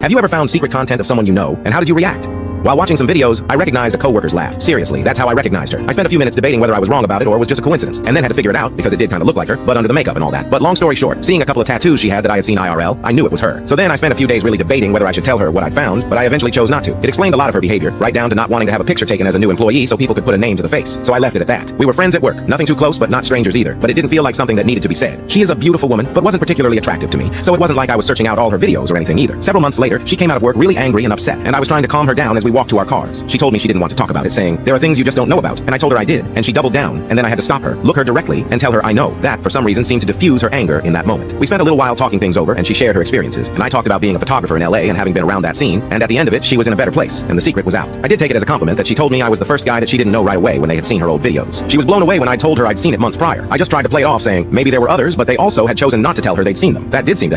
Have you ever found secret content of someone you know, and how did you react? While watching some videos, I recognized a coworker's laugh. Seriously, that's how I recognized her. I spent a few minutes debating whether I was wrong about it or was just a coincidence, and then had to figure it out because it did kind of look like her, but under the makeup and all that. But long story short, seeing a couple of tattoos she had that I had seen IRL, I knew it was her. So then I spent a few days really debating whether I should tell her what I'd found, but I eventually chose not to. It explained a lot of her behavior, right down to not wanting to have a picture taken as a new employee so people could put a name to the face. So I left it at that. We were friends at work, nothing too close but not strangers either, but it didn't feel like something that needed to be said. She is a beautiful woman, but wasn't particularly attractive to me, so it wasn't like I was searching out all her videos or anything either. Several months later, she came out of work really angry and upset, and I was trying to calm her down as we walked to our cars. She told me she didn't want to talk about it, saying, "There are things you just don't know about," and I told her I did, and she doubled down, and then I had to stop her, look her directly, and tell her I know. That, for some reason, seemed to diffuse her anger in that moment. We spent a little while talking things over, and she shared her experiences, and I talked about being a photographer in LA and having been around that scene, and at the end of it, she was in a better place, and the secret was out. I did take it as a compliment that she told me I was the first guy that she didn't know right away when they had seen her old videos. She was blown away when I told her I'd seen it months prior. I just tried to play it off saying, maybe there were others, but they also had chosen not to tell her they'd seen them. That did seem to help.